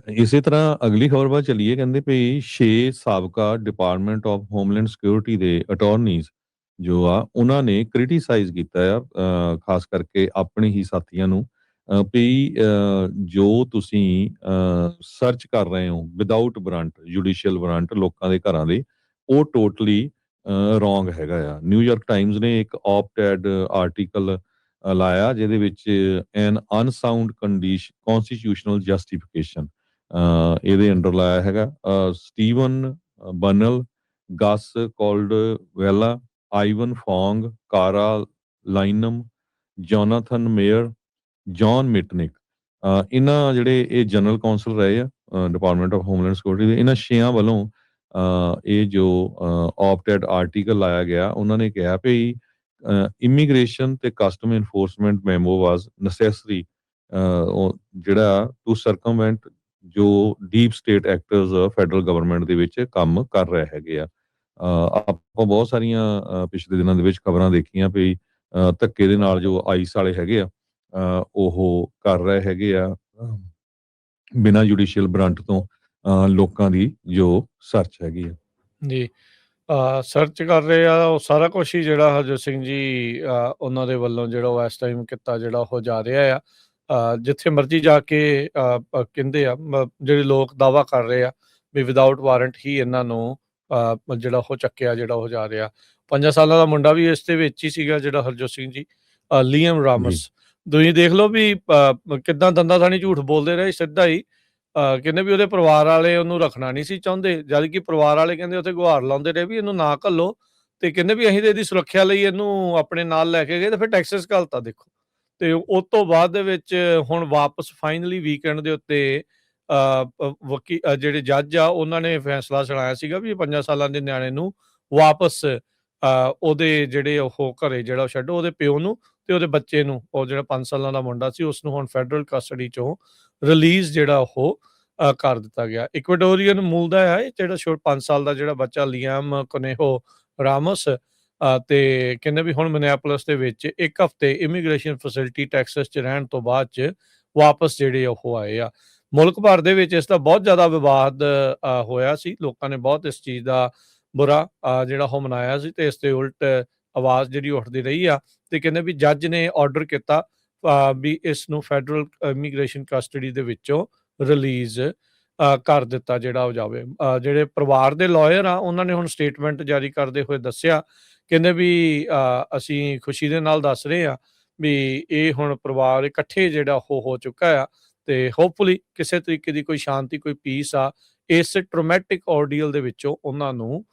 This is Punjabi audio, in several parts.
ਇਸੇ ਤਰ੍ਹਾਂ ਅਗਲੀ ਖਬਰ ਵੱਲ ਚੱਲੀਏ। ਕਹਿੰਦੇ ਵੀ 6 ਸਾਬਕਾ ਡਿਪਾਰਟਮੈਂਟ ਆਫ ਹੋਮਲੈਂਡ ਸਿਕਿਉਰਿਟੀ ਦੇ ਅਟਾਰਨੀਜ਼ ਜੋ ਆ ਉਹਨਾਂ ਨੇ ਕ੍ਰਿਟੀਸਾਈਜ਼ ਕੀਤਾ ਆ, ਖਾਸ ਕਰਕੇ ਆਪਣੇ ਹੀ ਸਾਥੀਆਂ ਨੂੰ, ਵੀ ਜੋ ਤੁਸੀਂ ਸਰਚ ਕਰ ਰਹੇ ਹੋ ਵਿਦਆਊਟ ਵਾਰੰਟ, ਜੁਡੀਸ਼ੀਅਲ ਵਾਰੰਟ ਲੋਕਾਂ ਦੇ ਘਰਾਂ ਦੇ, ਉਹ ਟੋਟਲੀ ਰੋਂਗ ਹੈਗਾ ਆ। ਨਿਊਯਾਰਕ ਟਾਈਮਜ਼ ਨੇ ਇੱਕ ਆਪਟੈਡ ਆਰਟੀਕਲ ਲਾਇਆ ਜਿਹਦੇ ਵਿੱਚ ਐਨ ਅਨਸਾਊਂਡ ਕਨਸਟੀਟਿਊਸ਼ਨਲ ਜਸਟੀਫਿਕੇਸ਼ਨ ਇਹਦੇ ਅੰਡਰ ਲਾਇਆ ਹੈਗਾ। ਸਟੀਵਨ ਬਨਲ, ਗਸ ਕੋਲਡ ਵੈਲਾ, ਆਈਵਨ ਫੋਂਗ, ਕਾਰਾ ਲਾਈਨਮ, ਜੋਨਾਥਨ ਮੇਅਰ, ਜੌਨ ਮਿਟਨਿਕ, ਇਹਨਾਂ ਜਿਹੜੇ ਇਹ ਜਨਰਲ ਕੌਂਸਲ ਰਹੇ ਆ ਡਿਪਾਰਟਮੈਂਟ ਆਫ ਹੋਮਲੈਂਡ ਸਿਕਿਉਰਿਟੀ ਦੇ, ਇਹਨਾਂ ਛੇਆਂ ਵੱਲੋਂ ਇਹ ਜੋ ਆਪਟੈਡ ਆਰਟੀਕਲ ਲਾਇਆ ਗਿਆ, ਉਹਨਾਂ ਨੇ ਕਿਹਾ ਵੀ ਇਮੀਗ੍ਰੇਸ਼ਨ ਤੇ custom enforcement memo was necessary, ਜਿਹੜਾ ਟੂ ਸਰਕਮਵੈਂਟ ਜੋ deep state actors federal government ਦੇ ਵਿੱਚ ਕੰਮ ਕਰ ਰਹੇ ਹੈਗੇ ਆ। ਆਪਾਂ ਬਹੁਤ ਸਾਰੀਆਂ ਪਿਛਲੇ ਦਿਨਾਂ ਦੇ ਵਿੱਚ ਖਬਰਾਂ ਦੇਖੀਆਂ ਵੀ ਧੱਕੇ ਦੇ ਨਾਲ ਜੋ ਆਈਸ ਵਾਲੇ ਹੈਗੇ ਆ ਉਹ ਕਰ ਰਹੇ ਹੈਗੇ ਆ ਬਿਨਾਂ ਜੁਡੀਸ਼ੀਅਲ ਵਾਰੰਟ ਤੋਂ ਲੋਕਾਂ ਦੀ ਜੋ ਸਰਚ ਹੈਗੀ ਆ ਜੀ। ਸਰਚ ਕਰ ਰਹੇ ਆ, ਉਹ ਸਾਰਾ ਕੁਛ ਹੀ ਜਿਹੜਾ ਹਰਜੋਤ ਸਿੰਘ ਜੀ ਉਹਨਾਂ ਦੇ ਵੱਲੋਂ ਜਿਹੜਾ ਉਹ ਇਸ ਟਾਈਮ ਕੀਤਾ ਜਿਹੜਾ ਉਹ ਜਾ ਰਿਹਾ ਆ। ਜਿੱਥੇ ਮਰਜ਼ੀ ਜਾ ਕੇ ਕਹਿੰਦੇ ਆ ਜਿਹੜੇ ਲੋਕ ਦਾਅਵਾ ਕਰ ਰਹੇ ਆ ਵੀ ਵਿਦਆਊਟ ਵਾਰੰਟ ਹੀ ਇਹਨਾਂ ਨੂੰ ਜਿਹੜਾ ਉਹ ਚੱਕਿਆ ਜਿਹੜਾ ਉਹ ਜਾ ਰਿਹਾ। 5 ਸਾਲਾਂ ਦਾ ਮੁੰਡਾ ਵੀ ਇਸ ਦੇ ਵਿੱਚ ਹੀ ਸੀਗਾ ਜਿਹੜਾ ਹਰਜੋਤ ਸਿੰਘ ਜੀ, ਲੀਅਮ ਰਾਮਸ। ਤੁਸੀਂ ਦੇਖ ਲਓ ਵੀ ਕਿੱਦਾਂ ਦੰਦਾ ਥਾਣੀ ਝੂਠ ਬੋਲਦੇ ਰਹੇ ਸਿੱਧਾ ਹੀ। ਕਹਿੰਦੇ ਵੀ ਉਹਦੇ ਪਰਿਵਾਰ ਵਾਲੇ ਉਹਨੂੰ ਰੱਖਣਾ ਨਹੀਂ ਸੀ ਚਾਹੁੰਦੇ, ਜਦ ਕਿ ਪਰਿਵਾਰ ਵਾਲੇ ਕਹਿੰਦੇ ਉੱਥੇ ਗੁਹਾਰ ਲਾਉਂਦੇ ਰਹੇ ਵੀ ਇਹਨੂੰ ਨਾ ਘੱਲੋ, ਤੇ ਕਹਿੰਦੇ ਵੀ ਅਸੀਂ ਤੇ ਇਹਦੀ ਸੁਰੱਖਿਆ ਲਈ ਇਹਨੂੰ ਆਪਣੇ ਨਾਲ ਲੈ ਕੇ ਗਏ ਤੇ ਫਿਰ ਟੈਕਸਸ ਘੱਲਤਾ। ਦੇਖੋ, ਤੇ ਉਸ ਤੋਂ ਬਾਅਦ ਦੇ ਵਿੱਚ ਹੁਣ ਵਾਪਸ ਫਾਈਨਲੀ ਵੀਕਐਂਡ ਦੇ ਉੱਤੇ ਜਿਹੜੇ ਜੱਜ ਆ ਉਹਨਾਂ ਨੇ ਫੈਸਲਾ ਸੁਣਾਇਆ ਸੀਗਾ ਵੀ 5 ਸਾਲਾਂ ਦੇ ਨਿਆਣੇ ਨੂੰ ਵਾਪਸ ਉਹਦੇ ਜਿਹੜੇ ਉਹ ਘਰੇ ਜਿਹੜਾ ਉਹ ਛੱਡੋ, ਉਹਦੇ ਪਿਓ ਨੂੰ ਤੇ ਉਹਦੇ ਬੱਚੇ ਨੂੰ, ਉਹ ਜਿਹੜਾ 5 ਸਾਲਾਂ ਦਾ ਮੁੰਡਾ ਸੀ ਉਸ ਨੂੰ ਹੁਣ ਫੈਡਰਲ ਕਸਟਡੀ ਚੋਂ ਰਿਲੀਜ਼ ਜਿਹੜਾ ਉਹ ਕਰ ਦਿੱਤਾ ਗਿਆ। ਇਕਵਾਡੋਰੀਅਨ ਮੂਲ ਦਾ ਹੈ ਜਿਹੜਾ 5 ਸਾਲ ਦਾ ਜਿਹੜਾ ਬੱਚਾ ਲੀਅਮ ਕੋਨੇਹੋ ਰਾਮਸ, ਤੇ ਕਹਿੰਦੇ ਵੀ ਹੁਣ ਮਿਨਿਆਪੋਲਿਸ ਦੇ ਵਿੱਚ 1 ਹਫ਼ਤੇ ਇਮੀਗ੍ਰੇਸ਼ਨ ਫੈਸਿਲਿਟੀ ਟੈਕਸਸ 'ਚ ਰਹਿਣ ਤੋਂ ਬਾਅਦ 'ਚ ਵਾਪਸ ਜਿਹੜੇ ਉਹ ਆਏ ਆ। ਮੁਲਕ ਭਰ ਦੇ ਵਿੱਚ ਇਸ ਦਾ ਬਹੁਤ ਜ਼ਿਆਦਾ ਵਿਵਾਦ ਹੋਇਆ ਸੀ, ਲੋਕਾਂ ਨੇ ਬਹੁਤ ਇਸ ਚੀਜ਼ ਦਾ ਬੁਰਾ ਜਿਹੜਾ ਉਹ ਮਨਾਇਆ ਸੀ, ਤੇ ਇਸ ਦੇ ਉਲਟ ਆਵਾਜ਼ ਜਿਹੜੀ ਉੱਠਦੀ ਰਹੀ ਆ। ਤੇ ਕਹਿੰਦੇ ਵੀ ਜੱਜ ਨੇ ਆਰਡਰ ਕੀਤਾ ਵੀ ਇਸ ਨੂੰ ਫੈਡਰਲ ਇਮੀਗ੍ਰੇਸ਼ਨ ਕਸਟਡੀ ਦੇ ਵਿੱਚੋਂ ਰਿਲੀਜ਼ ਕਰ ਦਿੱਤਾ ਜਿਹੜਾ ਉਹ ਜਾਵੇ। ਜਿਹੜੇ ਪਰਿਵਾਰ ਦੇ ਲਾਇਰ ਆ ਉਹਨਾਂ ਨੇ ਹੁਣ ਸਟੇਟਮੈਂਟ ਜਾਰੀ ਕਰਦੇ ਹੋਏ ਦੱਸਿਆ, ਕਹਿੰਦੇ ਵੀ ਅਸੀਂ ਖੁਸ਼ੀ ਦੇ ਨਾਲ ਦੱਸ ਰਹੇ ਆ ਵੀ ਇਹ ਹੁਣ ਪਰਿਵਾਰ ਇਕੱਠੇ ਜਿਹੜਾ ਉਹ ਹੋ ਚੁੱਕਾ ਆ, ਤੇ ਹੋਪਫੁਲੀ ਕਿਸੇ ਤਰੀਕੇ ਦੀ ਕੋਈ ਸ਼ਾਂਤੀ, ਕੋਈ ਪੀਸ ਆ ਇਸ ਟਰੋਮੈਟਿਕ ਆਰਡੀਅਲ ਦੇ ਵਿੱਚੋਂ ਉਹਨਾਂ ਨੂੰ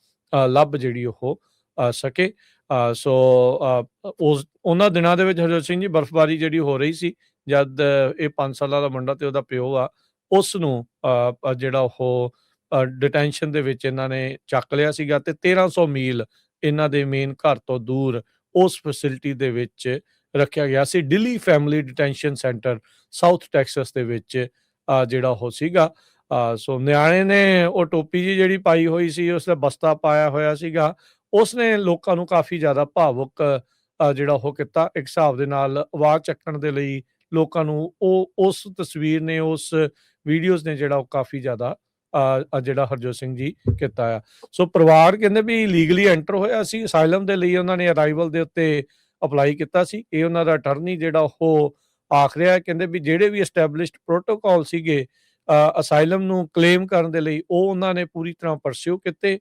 ਲੱਭ ਜਿਹੜੀ ਉਹ ਸਕੇ। ਸੋ ਉਹਨਾਂ ਦਿਨਾਂ ਦੇ ਵਿੱਚ ਹਰਜੋਤ ਸਿੰਘ ਜੀ ਬਰਫ਼ਬਾਰੀ ਜਿਹੜੀ ਹੋ ਰਹੀ ਸੀ, ਜਦ ਇਹ 5 ਸਾਲਾਂ ਦਾ ਮੁੰਡਾ ਤੇ ਉਹਦਾ ਪਿਓ ਆ ਉਸ ਨੂੰ ਜਿਹੜਾ ਉਹ ਡਿਟੈਂਸ਼ਨ ਦੇ ਵਿੱਚ ਇਹਨਾਂ ਨੇ ਚੱਕ ਲਿਆ ਸੀਗਾ, ਤੇ 1300 ਮੀਲ ਇਹਨਾਂ ਦੇ ਮੇਨ ਘਰ ਤੋਂ ਦੂਰ ਉਸ ਫੈਸਿਲਿਟੀ ਦੇ ਵਿੱਚ ਰੱਖਿਆ ਗਿਆ ਸੀ। Dilley family detention center South Texas ਦੇ ਵਿੱਚ ਜਿਹੜਾ ਉਹ ਸੀਗਾ। ਸੋ ਨਿਆਣੇ ਨੇ ਉਹ ਟੋਪੀ ਜੀ ਜਿਹੜੀ ਪਾਈ ਹੋਈ ਸੀ, ਉਸਦਾ ਬਸਤਾ ਪਾਇਆ ਹੋਇਆ ਸੀਗਾ, ਉਸਨੇ ਲੋਕਾਂ ਨੂੰ ਕਾਫੀ ਜ਼ਿਆਦਾ ਭਾਵੁਕ ਜਿਹੜਾ ਉਹ ਕੀਤਾ। ਇੱਕ ਹਿਸਾਬ ਦੇ ਨਾਲ ਆਵਾਜ਼ ਚੱਕਣ ਦੇ ਲਈ ਲੋਕਾਂ ਨੂੰ ਉਸ ਤਸਵੀਰ ਨੇ, ਉਸ ਵੀਡੀਓਜ਼ ਨੇ ਜਿਹੜਾ ਉਹ ਕਾਫੀ ਜ਼ਿਆਦਾ ਜਿਹੜਾ ਹਰਜੋਤ ਸਿੰਘ ਜੀ ਕੀਤਾ ਆ। ਸੋ ਪਰਿਵਾਰ ਕਹਿੰਦੇ ਵੀ ਲੀਗਲੀ ਐਂਟਰ ਹੋਇਆ ਸੀ ਅਸਾਈਲਮ ਦੇ ਲਈ, ਉਹਨਾਂ ਨੇ ਅਰਾਈਵਲ ਦੇ ਉੱਤੇ ਅਪਲਾਈ ਕੀਤਾ ਸੀ। ਇਹ ਉਹਨਾਂ ਦਾ ਅਟਰਨੀ ਜਿਹੜਾ ਉਹ ਆਖ ਰਿਹਾ, ਕਹਿੰਦੇ ਵੀ ਜਿਹੜੇ ਵੀ ਐਸਟੈਬਲਿਸ਼ਡ ਪ੍ਰੋਟੋਕਾਲ ਸੀਗੇ ਅਸਾਈਲਮ ਨੂੰ ਕਲੇਮ ਕਰਨ ਦੇ ਲਈ, ਉਹ ਉਹਨਾਂ ਨੇ ਪੂਰੀ ਤਰ੍ਹਾਂ ਪਰਸਿਊ ਕੀਤੇ।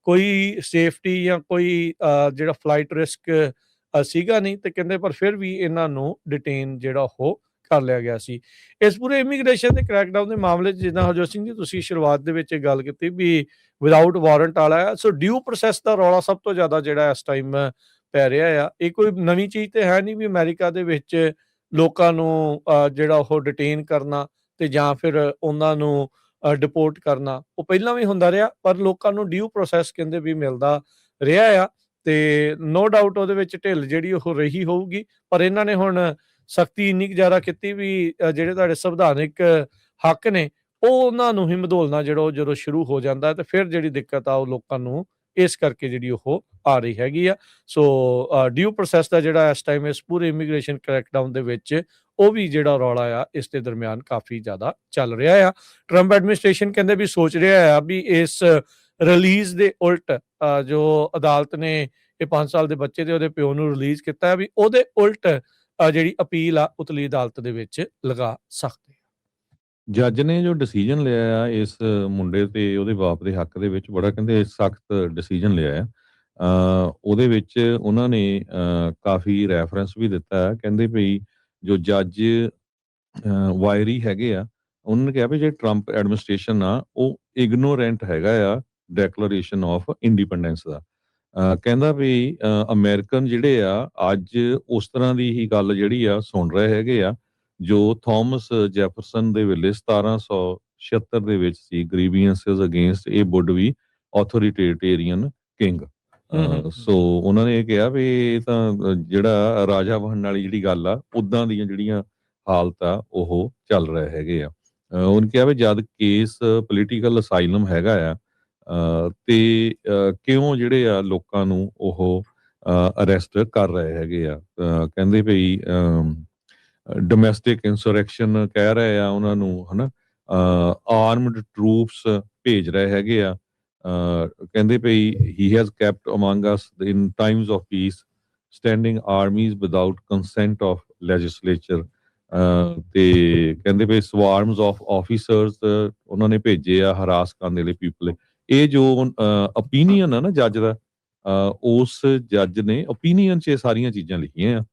ਕੋਈ ਸੇਫਟੀ ਜਾਂ ਕੋਈ ਜਿਹੜਾ ਫਲਾਈਟ ਰਿਸਕ ਸੀਗਾ ਨਹੀਂ, ਤੇ ਕਹਿੰਦੇ ਪਰ ਫਿਰ ਵੀ ਇਹਨਾਂ ਨੂੰ ਡਿਟੇਨ ਜਿਹੜਾ ਉਹ ਕਰ ਲਿਆ ਗਿਆ ਸੀ। ਇਸ ਪੂਰੇ ਇਮੀਗ੍ਰੇਸ਼ਨ ਦੇ ਕ੍ਰੈਕਡਾਊਨ ਦੇ ਮਾਮਲੇ 'ਚ ਜਿੱਦਾਂ ਹਰਜੋਤ ਸਿੰਘ ਜੀ ਤੁਸੀਂ ਸ਼ੁਰੂਆਤ ਦੇ ਵਿੱਚ ਇਹ ਗੱਲ ਕੀਤੀ ਵੀ ਵਿਦਆਊਟ ਵਾਰੰਟ ਵਾਲਾ ਆ, ਸੋ ਡਿਊ ਪ੍ਰੋਸੈਸ ਦਾ ਰੌਲਾ ਸਭ ਤੋਂ ਜ਼ਿਆਦਾ ਜਿਹੜਾ ਇਸ ਟਾਈਮ ਪੈ ਰਿਹਾ ਆ। ਇਹ ਕੋਈ ਨਵੀਂ ਚੀਜ਼ ਤੇ ਹੈ ਨਹੀਂ ਵੀ ਅਮਰੀਕਾ ਦੇ ਵਿੱਚ ਲੋਕਾਂ ਨੂੰ ਜਿਹੜਾ ਉਹ ਡਿਟੇਨ ਕਰਨਾ ਤੇ ਜਾਂ ਫਿਰ ਉਹਨਾਂ ਨੂੰ ਡਿਪੋਰਟ ਕਰਨਾ, ਉਹ ਪਹਿਲਾਂ ਵੀ ਹੁੰਦਾ ਰਿਹਾ, ਪਰ ਲੋਕਾਂ ਨੂੰ ਡਿਊ ਪ੍ਰੋਸੈਸ ਕਹਿੰਦੇ ਵੀ ਮਿਲਦਾ ਰਿਹਾ ਆ। ਤੇ ਨੋ ਡਾਊਟ ਉਹਦੇ ਵਿੱਚ ਢਿੱਲ ਜਿਹੜੀ ਉਹ ਰਹੀ ਹੋਊਗੀ, ਪਰ ਇਹਨਾਂ ਨੇ ਹੁਣ ਸਖਤੀ ਇੰਨੀ ਕੁ ਜ਼ਿਆਦਾ ਕੀਤੀ ਵੀ ਜਿਹੜੇ ਤੁਹਾਡੇ ਸੰਵਿਧਾਨਿਕ ਹੱਕ ਨੇ ਉਹ ਉਹਨਾਂ ਨੂੰ ਹੀ ਮਧੋਲਣਾ ਜਿਹੜਾ ਜਦੋਂ ਸ਼ੁਰੂ ਹੋ ਜਾਂਦਾ ਤੇ ਫਿਰ ਜਿਹੜੀ ਦਿੱਕਤ ਆ ਉਹ ਲੋਕਾਂ ਨੂੰ ਇਸ ਕਰਕੇ ਜਿਹੜੀ ਉਹ ਆ ਰਹੀ ਹੈਗੀ ਆ। ਸੋ ਡਿਊ ਪ੍ਰੋਸੈਸ ਦਾ ਜਿਹੜਾ ਇਸ ਟਾਈਮ ਇਸ ਪੂਰੇ ਇਮੀਗ੍ਰੇਸ਼ਨ ਕ੍ਰੈਕਡਾਊਨ ਦੇ ਵਿੱਚ ਉਹ ਵੀ ਜਿਹੜਾ ਰੌਲਾ ਆ ਇਸ ਦੇ ਦਰਮਿਆਨ ਕਾਫੀ ਜ਼ਿਆਦਾ ਚੱਲ ਰਿਹਾ ਆ। ਟਰੰਪ ਐਡਮਿਨਿਸਟ੍ਰੇਸ਼ਨ ਕਹਿੰਦੇ ਵੀ ਸੋਚ ਰਿਹਾ ਆ ਵੀ ਇਸ ਰਿਲੀਜ਼ ਦੇ ਉਲਟ ਜੋ ਅਦਾਲਤ ਨੇ ਇਹ 5 ਸਾਲ ਦੇ ਬੱਚੇ ਤੇ ਉਹਦੇ ਪਿਓ ਨੂੰ ਰਿਲੀਜ਼ ਕੀਤਾ ਹੈ ਵੀ ਉਹਦੇ ਉਲਟ ਜਿਹੜੀ ਅਪੀਲ ਆ ਉਤਲੀ ਅਦਾਲਤ ਦੇ ਵਿੱਚ ਲਗਾ ਸਕਦੇ ਆ। ਜੱਜ ਨੇ ਜੋ ਡਿਸੀਜਨ ਲਿਆ ਆ ਇਸ ਮੁੰਡੇ ਤੇ ਉਹਦੇ ਬਾਪ ਦੇ ਹੱਕ ਦੇ ਵਿੱਚ ਬੜਾ ਕਹਿੰਦੇ ਸਖਤ ਡਿਸੀਜਨ ਲਿਆ ਆ। ਉਹਦੇ ਵਿੱਚ ਉਹਨਾਂ ਨੇ ਕਾਫੀ ਰੈਫਰੈਂਸ ਵੀ ਦਿੱਤਾ ਹੈ। ਕਹਿੰਦੇ ਭਈ ਜੋ ਜੱਜ ਵਾਇਰੀ ਹੈਗੇ ਆ, ਉਹਨਾਂ ਨੇ ਕਿਹਾ ਵੀ ਜੇ ਟਰੰਪ ਐਡਮਿਨਿਸਟ੍ਰੇਸ਼ਨ ਆ ਉਹ ਇਗਨੋਰੈਂਟ ਹੈਗਾ ਆ ਡੈਕਲੇਰੇਸ਼ਨ ਆਫ ਇੰਡੀਪੈਂਡੈਂਸ ਦਾ। ਕਹਿੰਦਾ ਵੀ ਅਮਰੀਕਨ ਜਿਹੜੇ ਆ ਅੱਜ ਉਸ ਤਰ੍ਹਾਂ ਦੀ ਹੀ ਗੱਲ ਜਿਹੜੀ ਆ ਸੁਣ ਰਹੇ ਹੈਗੇ ਆ ਜੋ ਥਾਮਸ ਜੈਫਰਸਨ ਦੇ ਵੇਲੇ 1776 ਦੇ ਵਿੱਚ ਸੀ, grievances against a would be authoritarian king. So ਉਹਨਾਂ ਨੇ ਇਹ ਕਿਹਾ ਵੀ ਇਹ ਤਾਂ ਜਿਹੜਾ ਰਾਜਾ ਬਣਨ ਵਾਲੀ ਜਿਹੜੀ ਗੱਲ ਆ ਉਦਾਂ ਦੀਆਂ ਜਿਹੜੀਆਂ ਹਾਲਤ ਆ ਉਹ ਚੱਲ ਰਹੇ ਹੈਗੇ ਆ। ਉਹਨੇ ਕਿਹਾ ਵੀ ਜਦ ਕੇਸ ਪੋਲੀਟੀਕਲ ਅਸਾਈਲਮ ਹੈਗਾ ਆ ਤੇ ਕਿਉਂ ਜਿਹੜੇ ਆ ਲੋਕਾਂ ਨੂੰ ਉਹ ਅਰੈਸਟ ਕਰ ਰਹੇ ਹੈਗੇ ਆ। ਕਹਿੰਦੇ ਭਈ ਡੋਮੈਸਟਿਕ ਇੰਸੁਰੈਕਸ਼ਨ ਕਹਿ ਰਹੇ ਆ ਉਹਨਾਂ ਨੂੰ, ਹਨਾ, ਆਰਮਡ ਟਰੂਪਸ ਭੇਜ ਰਹੇ ਹੈਗੇ ਆ। ਕਹਿੰਦੇ ਭਈ he has kept among us in times of peace standing armies without consent of legislature. ਤੇ ਕਹਿੰਦੇ ਭਈ ਸਵਾਰਮਸ ਆਫ ਆਫੀਸਰਸ ਉਹਨਾਂ ਨੇ ਭੇਜੇ ਆ ਹਰਾਸ ਕਰਨ ਦੇ ਲਈ ਪੀਪਲ। ਇਹ ਜੋ ਓਪੀਨੀਅਨ ਆ ਨਾ ਜੱਜ ਦਾ, ਉਸ ਜੱਜ ਨੇ ਓਪੀਨੀਅਨ 'ਚ ਇਹ ਸਾਰੀਆਂ ਚੀਜ਼ਾਂ ਲਿਖੀਆਂ ਆ।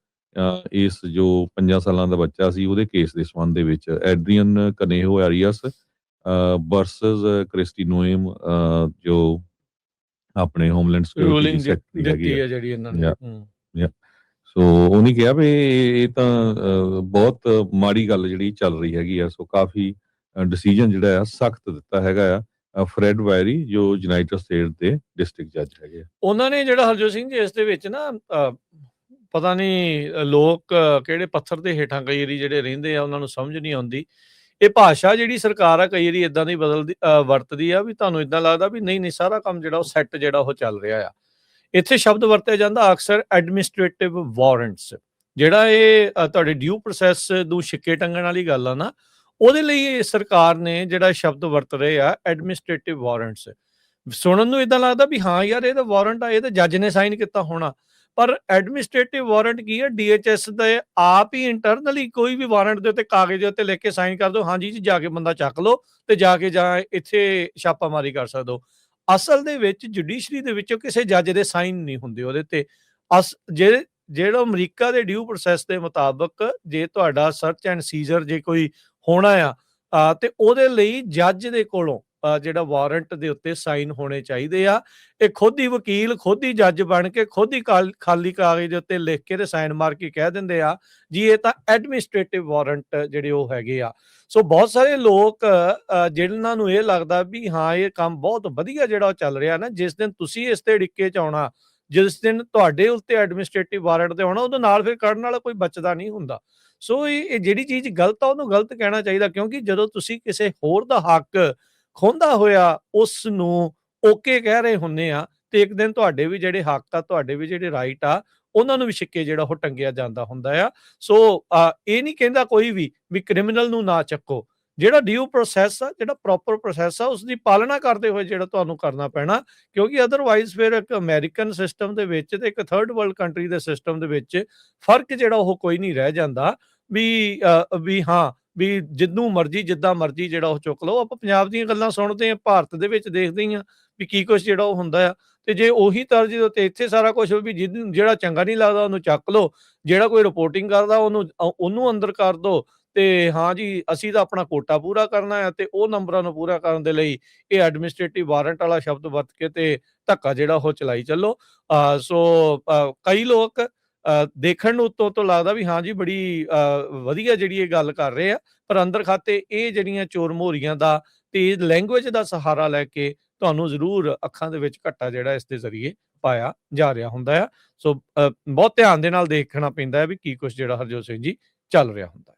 ਇਸ ਜੋ 5 ਸਾਲਾਂ ਦਾ ਬੱਚਾ ਸੀ ਉਹਦੇ ਕੇਸ ਦੇ ਸੰਬੰਧ ਦੇ ਵਿੱਚ ਐਡਰੀਅਨ ਕਨੇਹੋ ਐਰੀਅਸ ਵਰਸਸ ਕ੍ਰਿਸਟੀ ਨੋਏਮ ਜੋ ਆਪਣੇ ਹੋਮਲੈਂਡ ਸਿਕਿਉਰਿਟੀ ਦੀ ਰੂਲਿੰਗ ਸੈਕਟਰੀ ਹੈਗੀ ਦਿੱਤੀ ਆ। ਹੈ ਜਿਹੜੀ ਇਹਨਾਂ ਨੇ। ਸੋ ਉਹਨੇ ਕਿਹਾ ਵੀ ਇਹ ਤਾਂ ਬਹੁਤ ਮਾੜੀ ਗੱਲ ਜਿਹੜੀ ਚੱਲ ਰਹੀ ਹੈਗੀ ਆ। ਸੋ ਕਾਫੀ ਡਿਸੀਜਨ ਜਿਹੜਾ ਆ ਸਖਤ ਦਿੱਤਾ ਹੈਗਾ ਆ ਫਰੈਡ ਵਾਇਰੀ ਜੋ ਯੂਨਾਈਟਿਡ ਸਟੇਟ ਦੇ ਡਿਸਟ੍ਰਿਕਟ ਜੱਜ ਹੈਗੇ ਆ। ਉਹਨਾਂ ਨੇ ਜਿਹੜਾ ਹਰਜੋਤ ਸਿੰਘ ਜੀ ਇਸ ਦੇ ਵਿੱਚ ਨਾ ਪਤਾ ਨਹੀਂ ਲੋਕ ਕਿਹੜੇ ਪੱਥਰ ਦੇ ਹੇਠਾਂ ਕਈ ਵਾਰੀ ਜਿਹੜੇ ਰਹਿੰਦੇ ਆ ਉਹਨਾਂ ਨੂੰ ਸਮਝ ਨਹੀਂ ਆਉਂਦੀ। ਇਹ ਭਾਸ਼ਾ ਜਿਹੜੀ ਸਰਕਾਰ ਆ ਕਈ ਵਾਰੀ ਇਦਾਂ ਦੀ ਵਰਤਦੀ ਆ ਵੀ ਤੁਹਾਨੂੰ ਇਦਾਂ ਲੱਗਦਾ ਵੀ ਨਹੀਂ ਸਾਰਾ ਕੰਮ ਜਿਹੜਾ ਉਹ ਸੈੱਟ ਜਿਹੜਾ ਉਹ ਚੱਲ ਰਿਹਾ ਆ। ਇੱਥੇ ਸ਼ਬਦ ਵਰਤਿਆ ਜਾਂਦਾ ਅਕਸਰ ਐਡਮਿਨਿਸਟ੍ਰੇਟਿਵ ਵਾਰੰਟਸ, ਜਿਹੜਾ ਇਹ ਤੁਹਾਡੇ ਡਿਊ ਪ੍ਰੋਸੈਸ ਨੂੰ ਛਿੱਕੇ ਟੰਗਣ ਵਾਲੀ ਗੱਲ ਆ ਨਾ, ਉਹਦੇ ਲਈ ਸਰਕਾਰ ਨੇ ਜਿਹੜਾ ਸ਼ਬਦ ਵਰਤ ਰਹੇ ਆ ਐਡਮਿਨਿਸਟ੍ਰੇਟਿਵ ਵਾਰੰਟਸ। ਸੁਣਨ ਨੂੰ ਇਦਾਂ ਲੱਗਦਾ ਵੀ ਹਾਂ ਯਾਰ ਇਹ ਤਾਂ ਵਾਰੰਟ ਆ, ਇਹ ਤਾਂ ਜੱਜ ਨੇ ਸਾਈਨ ਕੀਤਾ ਹੋਣਾ। ਪਰ ਐਡਮਿਨਿਸਟ੍ਰੇਟਿਵ ਵਾਰੰਟ ਕੀ ਹੈ? DHS ਦੇ ਆਪ ਹੀ ਇੰਟਰਨਲੀ ਕੋਈ ਵੀ ਵਾਰੰਟ ਦੇ ਉੱਤੇ ਕਾਗਜ਼ ਦੇ ਉੱਤੇ ਲਿਖ ਕੇ ਸਾਈਨ ਕਰ ਦਿਓ, ਹਾਂਜੀ ਜੀ ਜਾ ਕੇ ਬੰਦਾ ਚੱਕ ਲਓ ਤੇ ਜਾ ਕੇ ਇੱਥੇ ਛਾਪਾਮਾਰੀ ਕਰ ਸਕਦੇ ਹੋ। ਅਸਲ ਦੇ ਵਿੱਚ ਜੁਡੀਸ਼ਰੀ ਦੇ ਵਿੱਚੋਂ ਕਿਸੇ ਜੱਜ ਦੇ ਸਾਈਨ ਨਹੀਂ ਹੁੰਦੇ ਉਹਦੇ ਤੇ। ਜਿਹੜਾ ਅਮਰੀਕਾ ਦੇ ਡਿਊ ਪ੍ਰੋਸੈਸ ਦੇ ਮੁਤਾਬਕ ਜੇ ਤੁਹਾਡਾ ਸਰਚ ਐਂਡ ਸੀਜ਼ਰ ਜੇ ਕੋਈ ਹੋਣਾ ਆ ਤੇ ਉਹਦੇ ਲਈ ਜੱਜ ਦੇ ਕੋਲੋਂ ਜਿਹੜਾ ਵਾਰੰਟ ਦੇ ਉੱਤੇ ਸਾਈਨ ਹੋਣੇ ਚਾਹੀਦੇ ਆ। ਇਹ ਖੁਦ ਹੀ ਵਕੀਲ ਖੁਦ ਹੀ ਜੱਜ ਬਣ ਕੇ ਖੁਦ ਹੀ ਖਾਲੀ ਕਾਗਜ਼ ਦੇ ਉੱਤੇ ਲਿਖ ਕੇ ਤੇ ਸਾਈਨ ਮਾਰ ਕੇ ਕਹਿ ਦਿੰਦੇ ਆ ਜੀ ਇਹ ਤਾਂ ਐਡਮਿਨਿਸਟ੍ਰੇਟਿਵ ਵਾਰੰਟ ਜਿਹੜੇ ਉਹ ਹੈਗੇ ਆ। ਸੋ ਬਹੁਤ ਸਾਰੇ ਲੋਕ ਜਿਨ੍ਹਾਂ ਨੂੰ ਇਹ ਲੱਗਦਾ ਵੀ ਹਾਂ ਇਹ ਕੰਮ ਬਹੁਤ ਵਧੀਆ ਜਿਹੜਾ ਉਹ ਚੱਲ ਰਿਹਾ ਨਾ, ਜਿਸ ਦਿਨ ਤੁਸੀਂ ਇਸ ਤੇ ਡਿੱਕੇ 'ਚ ਆਉਣਾ, ਜਿਸ ਦਿਨ ਤੁਹਾਡੇ ਉੱਤੇ ਐਡਮਿਨਿਸਟ੍ਰੇਟਿਵ ਵਾਰੰਟ ਤੇ ਆਉਣਾ, ਉਹਦੇ ਨਾਲ ਫਿਰ ਕਰਨ ਵਾਲਾ ਕੋਈ ਬਚਦਾ ਨਹੀਂ ਹੁੰਦਾ। ਸੋ ਇਹ ਜਿਹੜੀ ਚੀਜ਼ ਗਲਤ ਆ ਉਹਨੂੰ ਗਲਤ ਕਹਿਣਾ ਚਾਹੀਦਾ, ਕਿਉਂਕਿ ਜਦੋਂ ਤੁਸੀਂ ਕਿਸੇ ਹੋਰ ਦਾ ਹੱਕ ਖੋਹਦਾ ਹੋਇਆ ਉਸ ਨੂੰ ਓਕੇ ਕਹਿ ਰਹੇ ਹੁੰਦੇ ਆ ਤੇ ਇੱਕ ਦਿਨ ਤੁਹਾਡੇ ਵੀ ਜਿਹੜੇ ਹੱਕ ਆ, ਤੁਹਾਡੇ ਵੀ ਜਿਹੜੇ ਰਾਈਟ ਆ, ਉਹਨਾਂ ਨੂੰ ਵੀ ਛਿੱਕੇ ਜਿਹੜਾ ਉਹ ਟੰਗਿਆ ਜਾਂਦਾ ਹੁੰਦਾ ਆ। ਸੋ ਇਹ ਨਹੀਂ ਕਹਿੰਦਾ ਕੋਈ ਵੀ ਕ੍ਰਿਮੀਨਲ ਨੂੰ ਨਾ ਚੱਕੋ। ਜਿਹੜਾ ਡਿਊ ਪ੍ਰੋਸੈਸ ਆ, ਜਿਹੜਾ ਪ੍ਰੋਪਰ ਪ੍ਰੋਸੈਸ ਆ, ਉਸ ਦੀ ਪਾਲਣਾ ਕਰਦੇ ਹੋਏ ਜਿਹੜਾ ਤੁਹਾਨੂੰ ਕਰਨਾ ਪੈਣਾ, ਕਿਉਂਕਿ ਅਦਰਵਾਈਜ਼ ਫਿਰ ਇੱਕ ਅਮਰੀਕਨ ਸਿਸਟਮ ਦੇ ਵਿੱਚ ਤੇ ਇੱਕ ਥਰਡ ਵਰਲਡ ਕੰਟਰੀ ਦੇ ਸਿਸਟਮ ਦੇ ਵਿੱਚ ਫਰਕ ਜਿਹੜਾ ਉਹ ਕੋਈ ਨਹੀਂ ਰਹਿ ਜਾਂਦਾ ਵੀ ਹਾਂ ਵੀ ਜਿੱਦੋਂ ਮਰਜ਼ੀ ਜਿੱਦਾਂ ਮਰਜ਼ੀ ਜਿਹੜਾ ਉਹ ਚੁੱਕ ਲਓ। ਆਪਾਂ ਪੰਜਾਬ ਦੀਆਂ ਗੱਲਾਂ ਸੁਣਦੇ ਆ, ਭਾਰਤ ਦੇ ਵਿੱਚ ਦੇਖਦੇ ਹੀ ਆ ਵੀ ਕੀ ਕੁਛ ਜਿਹੜਾ ਉਹ ਹੁੰਦਾ ਆ। ਤੇ ਜੇ ਉਹੀ ਤਰਜ਼ ਦੇ ਉੱਤੇ ਇੱਥੇ ਸਾਰਾ ਕੁਛ ਵੀ ਜਿਹੜਾ ਚੰਗਾ ਨਹੀਂ ਲੱਗਦਾ ਉਹਨੂੰ ਚੱਕ ਲਓ, ਜਿਹੜਾ ਕੋਈ ਰਿਪੋਰਟਿੰਗ ਕਰਦਾ ਉਹਨੂੰ ਅੰਦਰ ਕਰ ਦਿਓ ਤੇ ਹਾਂ ਜੀ ਅਸੀਂ ਤਾਂ ਆਪਣਾ ਕੋਟਾ ਪੂਰਾ ਕਰਨਾ ਆ ਤੇ ਉਹ ਨੰਬਰਾਂ ਨੂੰ ਪੂਰਾ ਕਰਨ ਦੇ ਲਈ ਇਹ ਐਡਮਿਨਿਸਟ੍ਰੇਟਿਵ ਵਾਰੰਟ ਵਾਲਾ ਸ਼ਬਦ ਵਰਤ ਕੇ ਤੇ ਧੱਕਾ ਜਿਹੜਾ ਉਹ ਚਲਾਈ ਚੱਲੋ। ਸੋ ਕਈ ਲੋਕ ਦੇਖਣ ਨੂੰ ਉੱਤੋਂ ਤੋਂ ਲੱਗਦਾ ਵੀ ਹਾਂ ਜੀ ਬੜੀ ਵਧੀਆ ਜਿਹੜੀ ਇਹ ਗੱਲ ਕਰ ਰਹੇ ਆ, ਪਰ ਅੰਦਰ ਖਾਤੇ ਇਹ ਜਿਹੜੀਆਂ ਚੋਰ ਮੋਹਰੀਆਂ ਦਾ ਤੇ ਲੈਂਗੁਏਜ ਦਾ ਸਹਾਰਾ ਲੈ ਕੇ ਤੁਹਾਨੂੰ ਜ਼ਰੂਰ ਅੱਖਾਂ ਦੇ ਵਿੱਚ ਘੱਟਾ ਜਿਹੜਾ ਇਸ ਦੇ ਜ਼ਰੀਏ ਪਾਇਆ ਜਾ ਰਿਹਾ ਹੁੰਦਾ ਆ। ਸੋ ਬਹੁਤ ਧਿਆਨ ਦੇ ਨਾਲ ਦੇਖਣਾ ਪੈਂਦਾ ਹੈ ਵੀ ਕੀ ਕੁਛ ਜਿਹੜਾ ਹਰਜੋਤ ਸਿੰਘ ਜੀ ਚੱਲ ਰਿਹਾ ਹੁੰਦਾ ਹੈ।